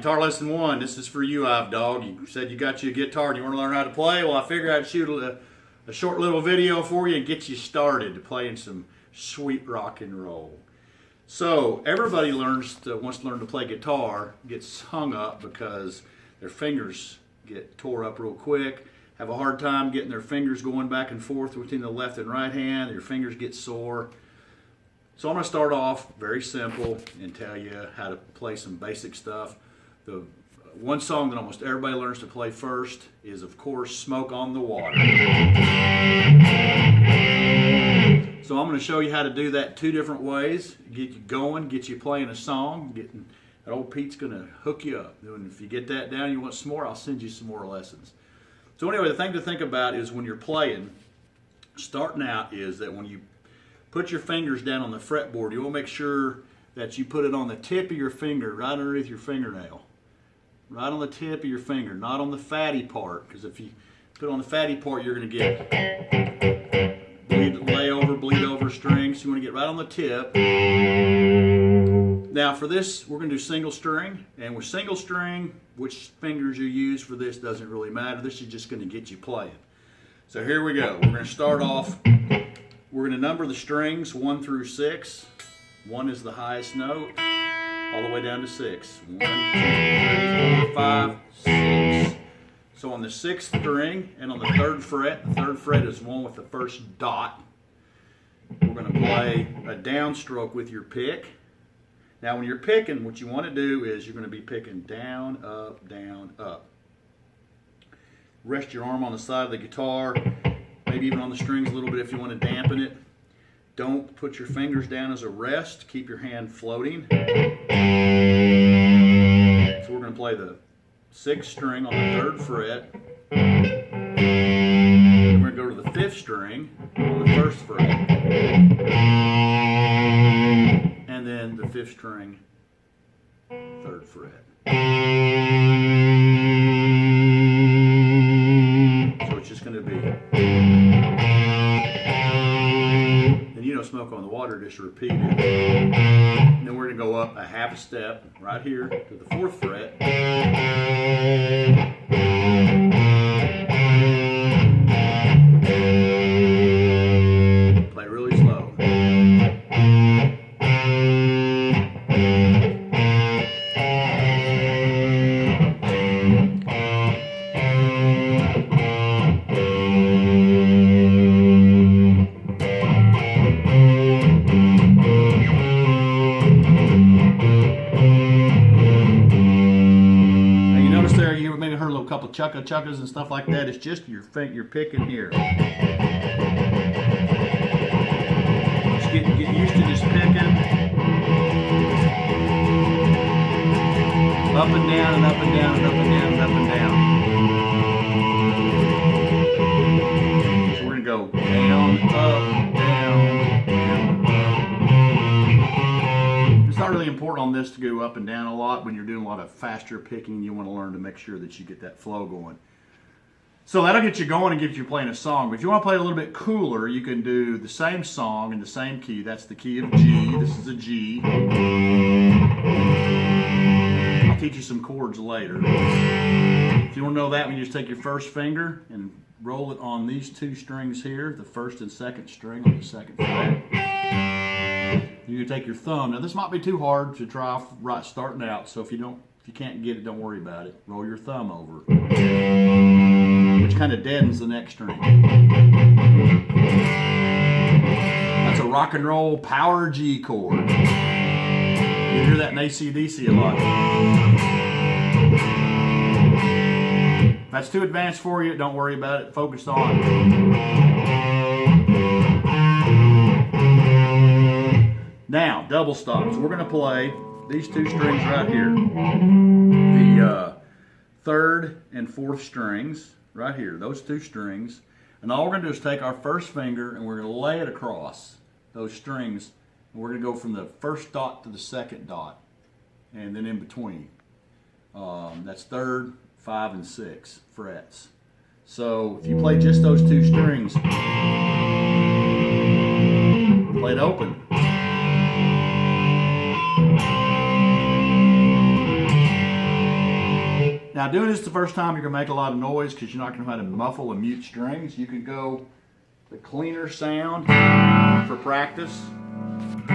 Guitar Lesson 1. This is for you, Ivedog. You said you got you a guitar and you want to learn how to play. Well, I figured I'd shoot a short little video for you and get you started to playing some sweet rock and roll. So everybody wants to learn to play guitar, gets hung up because their fingers get tore up real quick, have a hard time getting their fingers going back and forth between the left and right hand. Your fingers get sore. So I'm going to start off very simple and tell you how to play some basic stuff. The one song that almost everybody learns to play first is, of course, Smoke on the Water. So I'm going to show you how to do that two different ways. Get you going, get you playing a song. That old Pete's going to hook you up. And if you get that down and you want some more, I'll send you some more lessons. So anyway, the thing to think about is when you're playing, starting out, is that when you put your fingers down on the fretboard, you want to make sure that you put it on the tip of your finger, right underneath your fingernail. Right on the tip of your finger, not on the fatty part, because if you put it on the fatty part, you're going to get bleed over strings. So you want to get right on the tip. Now for this, we're going to do single string, and with single string, which fingers you use for this doesn't really matter. This is just going to get you playing. So here we go. We're going to start off. We're going to number the strings 1 through 6. 1 is the highest note, all the way down to 6. 1, 2, 3, 4, 5, 6. So on the 6th string and on the 3rd fret, the 3rd fret is one with the first dot. We're going to play a downstroke with your pick. Now when you're picking, what you want to do is you're going to be picking down, up, down, up. Rest your arm on the side of the guitar, maybe even on the strings a little bit if you want to dampen it. Don't put your fingers down as a rest. Keep your hand floating. So we're going to play the 6th string on the 3rd fret. Then we're going to go to the 5th string on the 1st fret. And then the 5th string, 3rd fret. So it's just going to be... Smoke on the Water, just repeat it. And then we're going to go up a half a step right here to the 4th fret. Play really slow. Couple chukkas and stuff like that. It's just your you're picking here. Just get used to this picking. Up and down and up and down and up and down and up and down. So we're gonna go down, up, down, down, up. It's not really important on this to go up and down a lot. When you're doing a lot of faster picking, you want to learn to make sure that you get that flow going. So that'll get you going and get you playing a song. But if you want to play a little bit cooler, you can do the same song in the same key. That's the key of G. This is a G. I'll teach you some chords later. If you want to know that, you just take your first finger and roll it on these two strings here, the 1st and 2nd string on the 2nd fret. You take your thumb. Now this might be too hard to try right starting out, so if you can't get it, don't worry about it. Roll your thumb over, which kind of deadens the next string. That's a rock and roll power G chord. You hear that in AC/DC a lot. If that's too advanced for you, don't worry about it. Focus on. Now, double stops. We're going to play these two strings right here. The 3rd and 4th strings, right here, those two strings. And all we're going to do is take our first finger and we're going to lay it across those strings. And we're going to go from the 1st dot to the 2nd dot. And then in between. That's 3rd, 5, and 6 frets. So if you play just those two strings, play it open. Now, doing this the first time, you're going to make a lot of noise because you're not going to know how to muffle and mute strings. You can go the cleaner sound for practice, so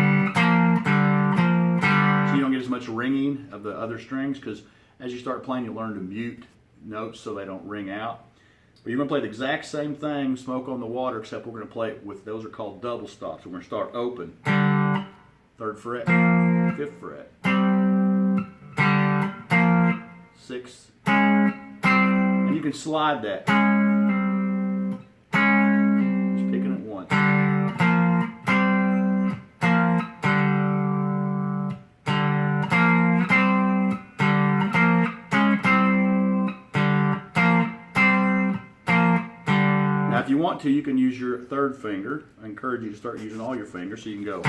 you don't get as much ringing of the other strings, because as you start playing, you'll learn to mute notes so they don't ring out. But you're going to play the exact same thing, Smoke on the Water, except we're going to play it with, those are called double stops. We're going to start open, 3rd fret, 5th fret, 6th, and you can slide that. Just picking it once. Now, if you want to, you can use your 3rd finger. I encourage you to start using all your fingers so you can go.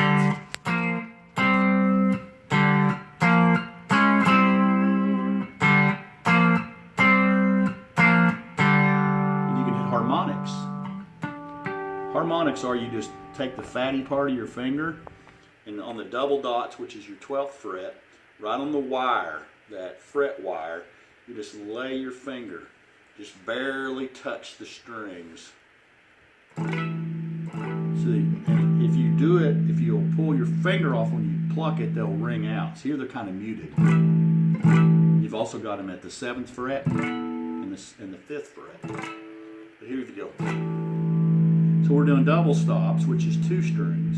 Harmonics. Harmonics are, you just take the fatty part of your finger, and on the double dots, which is your 12th fret, right on the wire, that fret wire, you just lay your finger, just barely touch the strings. See, and if you do it, if you'll pull your finger off when you pluck it, they'll ring out. So here they're kind of muted. You've also got them at the 7th fret and the 5th fret. Here you go. So we're doing double stops, which is 2 strings.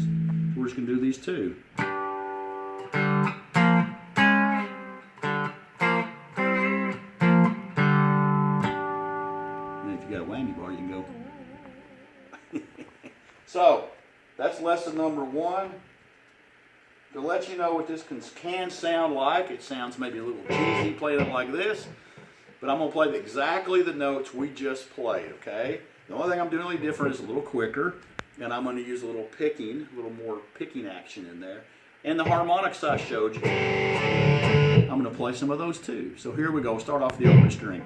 So we're just going to do these 2. And if you got a whammy bar, you can go. So that's lesson number 1. To let you know what this can sound like, it sounds maybe a little cheesy playing it like this. But I'm going to play exactly the notes we just played, okay? The only thing I'm doing really different is a little quicker, and I'm going to use a little picking, a little more picking action in there. And the harmonics I showed you, I'm going to play some of those too. So here we go. We'll start off the open string.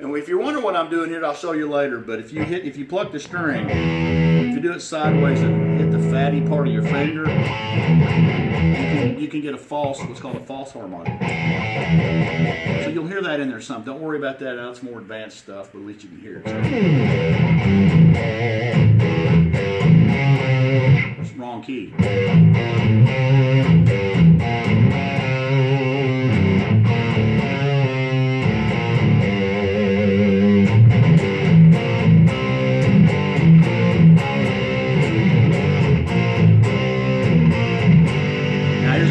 And if you're wondering what I'm doing here, I'll show you later. But if you pluck the string, if you do it sideways and hit the fatty part of your finger, you can get a false, what's called a false harmonic. So you'll hear that in there some. Don't worry about that. That's more advanced stuff, but at least you can hear it. It's the wrong key.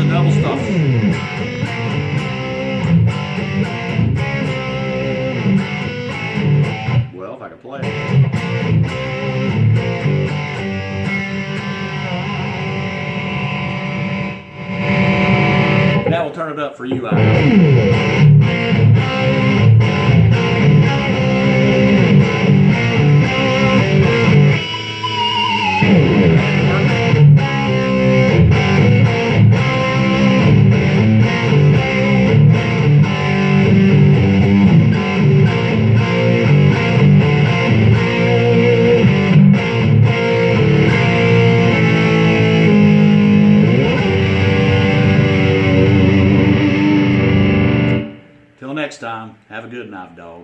Double stop. Well, if I can play it. Now we'll turn it up for you, Till next time, have a good night, dog.